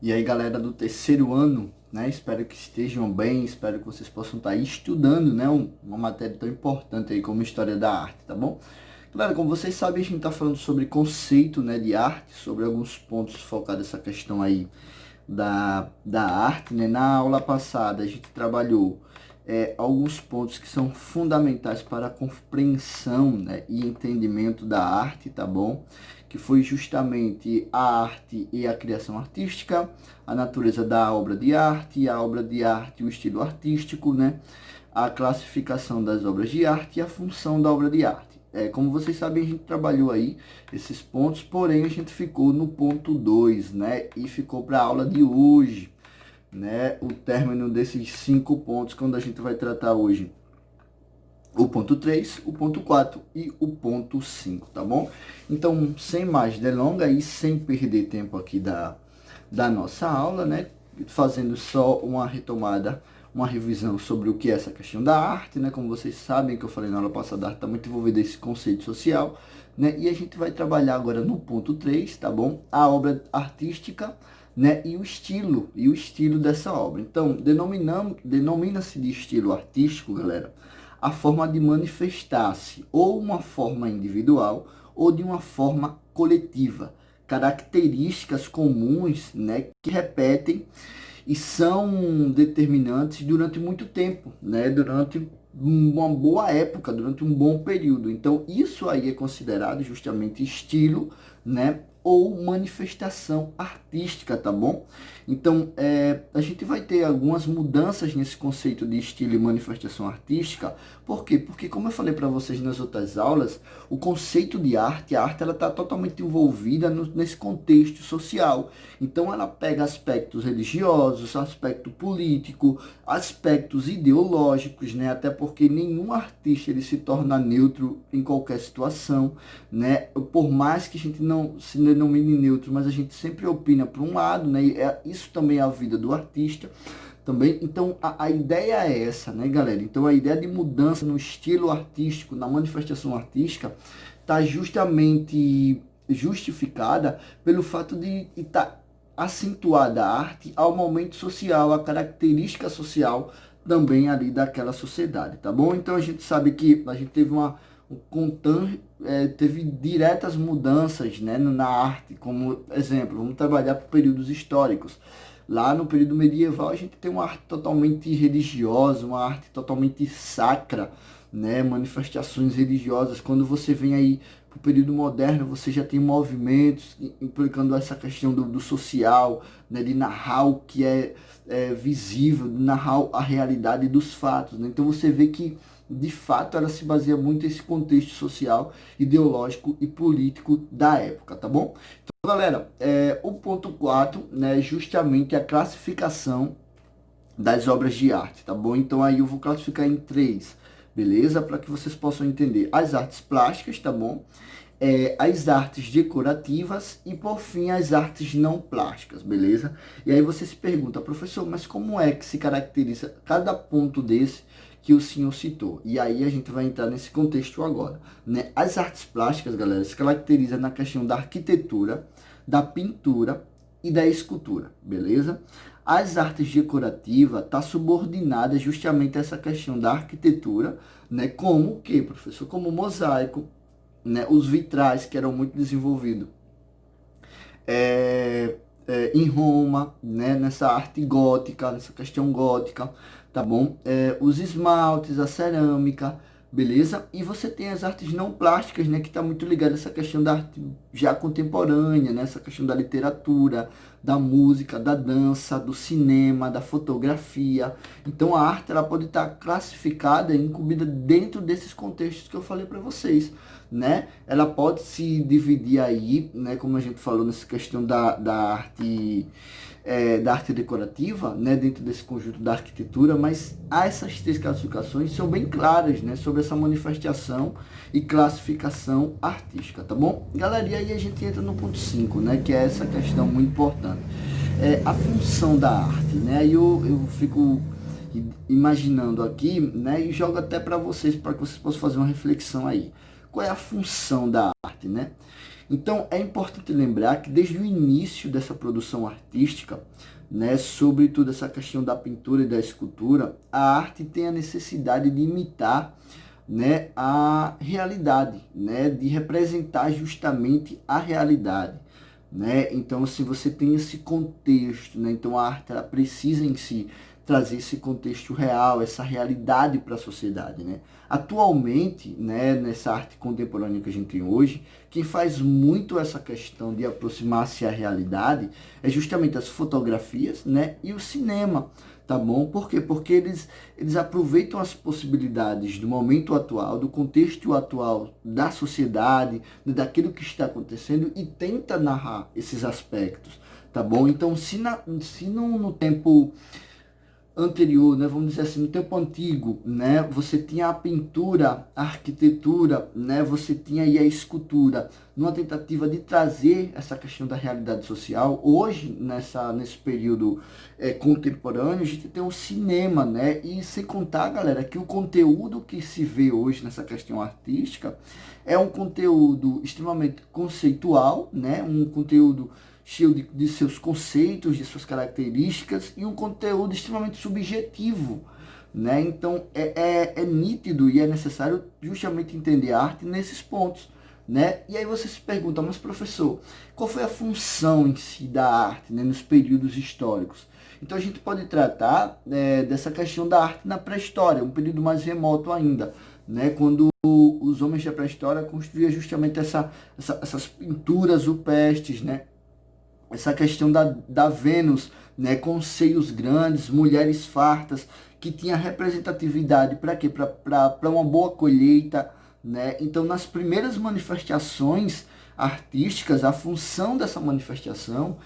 E aí, galera do terceiro ano, né? Espero que estejam bem, espero que vocês possam estar aí estudando, né? Uma matéria tão importante aí como História da Arte, tá bom? Galera, como vocês sabem, a gente está falando sobre conceito, né, de arte, sobre alguns pontos focados nessa questão aí da arte, né? Na aula passada a gente trabalhou alguns pontos que são fundamentais para a compreensão, né, e entendimento da arte, tá bom? Que foi justamente a arte e a criação artística, a natureza da obra de arte, a obra de arte e o estilo artístico, né? A classificação das obras de arte e a função da obra de arte. Como vocês sabem, a gente trabalhou aí esses pontos, porém a gente ficou no ponto 2, né? E ficou para a aula de hoje, né? O término desses 5 pontos, quando a gente vai tratar hoje o ponto 3, o ponto 4 e o ponto 5, tá bom? Então, sem mais delongas e sem perder tempo aqui da nossa aula, né? Fazendo só uma retomada, uma revisão sobre o que é essa questão da arte, né? Como vocês sabem, que eu falei na aula passada, a arte está muito envolvida nesse conceito social, né? E a gente vai trabalhar agora no ponto 3, tá bom? A obra artística, né? E o estilo dessa obra. Então, denomina-se de estilo artístico, galera, a forma de manifestar-se, ou uma forma individual, ou de uma forma coletiva. Características comuns, né, que repetem e são determinantes durante muito tempo, né, durante uma boa época, durante um bom período. Então, isso aí é considerado justamente estilo, né, ou manifestação artística, tá bom? Então, a gente vai ter algumas mudanças nesse conceito de estilo e manifestação artística. Por quê? Porque, como eu falei para vocês nas outras aulas, o conceito de arte, a arte ela está totalmente envolvida nesse contexto social. Então, ela pega aspectos religiosos, aspecto político, aspectos ideológicos, né? Até porque nenhum artista ele se torna neutro em qualquer situação, né? Por mais que a gente não se denomine neutro, mas a gente sempre opina por um lado, né? E isso também é a vida do artista também. Então, a ideia é essa, né, galera? Então, a ideia de mudança no estilo artístico, na manifestação artística, está justamente justificada pelo fato de estar acentuada a arte ao momento social, a característica social também ali daquela sociedade, tá bom? Então, a gente sabe que a gente teve teve diretas mudanças, né, na arte, como exemplo, vamos trabalhar por períodos históricos. Lá no período medieval a gente tem uma arte totalmente religiosa, uma arte totalmente sacra, né? Manifestações religiosas. Quando você vem aí para o período moderno, você já tem movimentos implicando essa questão do social, né? De narrar o que é visível, de narrar a realidade dos fatos, né? Então você vê que de fato ela se baseia muito nesse contexto social, ideológico e político da época, tá bom? Galera, o ponto 4, né, é justamente a classificação das obras de arte, tá bom? Então aí eu vou classificar em três, beleza? Para que vocês possam entender as artes plásticas, tá bom? As artes decorativas e, por fim, as artes não plásticas, beleza? E aí você se pergunta, professor, mas como é que se caracteriza cada ponto desse que o senhor citou? E aí a gente vai entrar nesse contexto agora, né? As artes plásticas, galera, se caracteriza na questão da arquitetura, da pintura e da escultura, beleza? As artes decorativas tá subordinada justamente a essa questão da arquitetura, né? Como o quê, professor? Como o mosaico, né? Os vitrais que eram muito desenvolvidos em Roma, né? Nessa arte gótica, nessa questão gótica, tá bom? Os esmaltes, a cerâmica, beleza? E você tem as artes não plásticas, né? Que está muito ligada a essa questão da arte já contemporânea, né? Essa questão da literatura, da música, da dança, do cinema, da fotografia. Então a arte ela pode estar classificada e incluída dentro desses contextos que eu falei para vocês, né? Ela pode se dividir aí, né? Como a gente falou nessa questão da arte decorativa, né? Dentro desse conjunto da arquitetura, mas essas três classificações são bem claras, né? Sobre essa manifestação e classificação artística, tá bom? Galera, e aí a gente entra no ponto 5, né? Que é essa questão muito importante. A função da arte, né? Aí eu fico imaginando aqui, né? E jogo até para vocês que vocês possam fazer uma reflexão aí. Qual é a função da arte, né? Então, é importante lembrar que desde o início dessa produção artística, né, sobretudo essa questão da pintura e da escultura, a arte tem a necessidade de imitar, né, a realidade, né, de representar justamente a realidade, né? Então, se você tem esse contexto, né, então a arte ela precisa em si trazer esse contexto real, essa realidade para a sociedade, né? Atualmente, né, nessa arte contemporânea que a gente tem hoje, quem faz muito essa questão de aproximar-se à realidade é justamente as fotografias, né, e o cinema, tá bom? Por quê? Porque eles aproveitam as possibilidades do momento atual, do contexto atual da sociedade, né, daquilo que está acontecendo e tenta narrar esses aspectos, tá bom? Então, se no tempo anterior, né, vamos dizer assim, no tempo antigo, né, você tinha a pintura, a arquitetura, né, você tinha aí a escultura, numa tentativa de trazer essa questão da realidade social. Hoje, nesse período contemporâneo, a gente tem o cinema, né, e sem contar, galera, que o conteúdo que se vê hoje nessa questão artística é um conteúdo extremamente conceitual, né, um conteúdo cheio de seus conceitos, de suas características e um conteúdo extremamente subjetivo, né? Então é nítido e é necessário justamente entender a arte nesses pontos, né? E aí você se pergunta, mas professor, qual foi a função em si da arte, né, nos períodos históricos? Então a gente pode tratar dessa questão da arte na pré-história, um período mais remoto ainda, né? Quando os homens da pré-história construíam justamente essas pinturas rupestres, né? Essa questão da Vênus, né, com seios grandes, mulheres fartas, que tinha representatividade para quê? Para uma boa colheita, né? Então, nas primeiras manifestações artísticas, a função dessa manifestação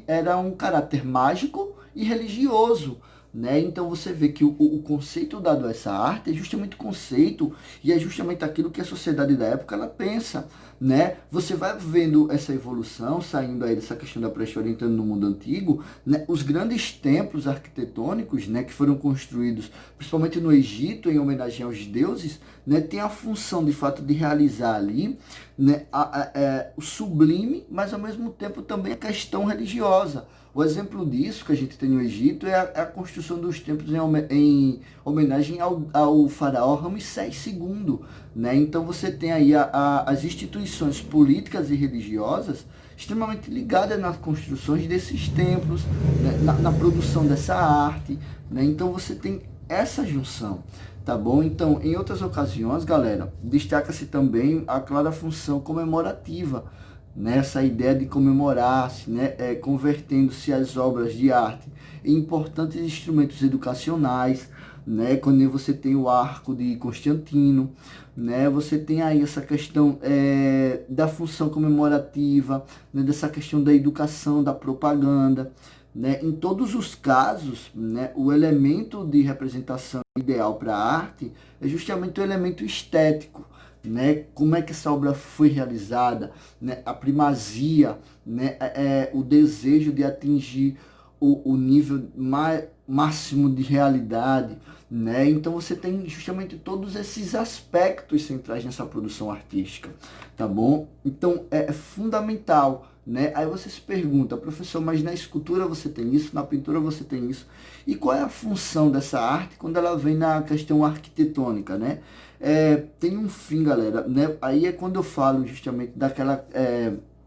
era um caráter mágico e religioso, né? Então você vê que o conceito dado a essa arte é justamente o conceito e é justamente aquilo que a sociedade da época ela pensa, né? Você vai vendo essa evolução, saindo aí dessa questão da pré-história, entrando no mundo antigo, né? Os grandes templos arquitetônicos, né, que foram construídos principalmente no Egito em homenagem aos deuses, né, tem a função de fato de realizar ali, né, o sublime, mas ao mesmo tempo também a questão religiosa. O exemplo disso que a gente tem no Egito é a construção dos templos em homenagem ao faraó Ramsés II, né? Então você tem aí as instituições políticas e religiosas extremamente ligadas nas construções desses templos, né? Na produção dessa arte, né? Então você tem essa junção, tá bom? Então, em outras ocasiões, galera, destaca-se também a clara função comemorativa, nessa ideia de comemorar-se, né, convertendo-se as obras de arte em importantes instrumentos educacionais, né, quando você tem o arco de Constantino, né, você tem aí essa questão da função comemorativa, né, dessa questão da educação, da propaganda, né, em todos os casos, né, o elemento de representação ideal para a arte é justamente o elemento estético, né? Como é que essa obra foi realizada, né? A primazia, né? O desejo de atingir o nível máximo de realidade, né? Então você tem justamente todos esses aspectos centrais nessa produção artística, tá bom? Então é fundamental, né? Aí você se pergunta, professor, mas na escultura você tem isso, na pintura você tem isso, e qual é a função dessa arte quando ela vem na questão arquitetônica, né? Tem um fim, galera, né? Aí é quando eu falo justamente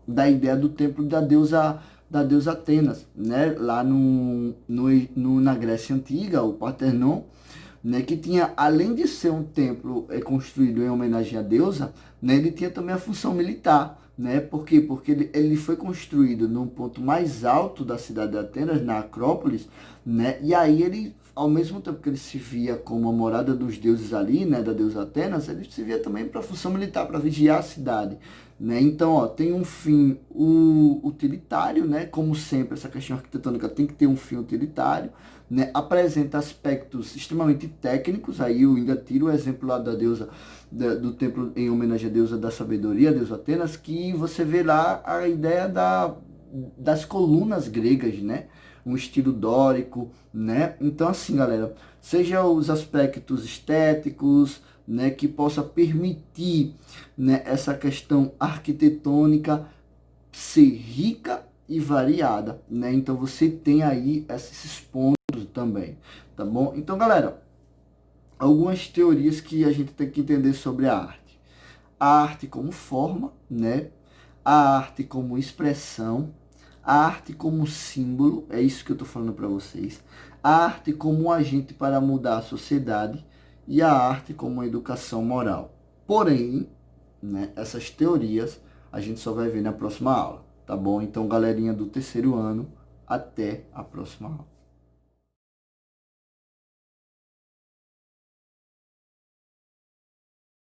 da ideia do templo da deusa Atenas, né? Lá na Grécia Antiga, o Partenon, né? Que tinha, além de ser um templo construído em homenagem à deusa, né? Ele tinha também a função militar, né? Por quê? Porque ele foi construído no ponto mais alto da cidade de Atenas, na Acrópolis, né? E aí ele, ao mesmo tempo que ele se via como a morada dos deuses ali, né, da deusa Atenas, ele se via também para a função militar, para vigiar a cidade, né? Então, ó, tem um fim utilitário, né? Como sempre, essa questão arquitetônica tem que ter um fim utilitário, né? Apresenta aspectos extremamente técnicos, aí eu ainda tiro o exemplo lá da deusa, do templo em homenagem à deusa da sabedoria, a deusa Atenas, que você vê lá a ideia das colunas gregas, né? Um estilo dórico, né? Então, assim, galera, seja os aspectos estéticos, né, que possa permitir, né, essa questão arquitetônica ser rica e variada, né? Então você tem aí esses pontos também, tá bom? Então, galera, algumas teorias que a gente tem que entender sobre a arte. A arte como forma, né? A arte como expressão, a arte como símbolo, é isso que eu estou falando para vocês. A arte como um agente para mudar a sociedade e a arte como educação moral. Porém, né, essas teorias a gente só vai ver na próxima aula, tá bom? Então, galerinha do terceiro ano, até a próxima aula.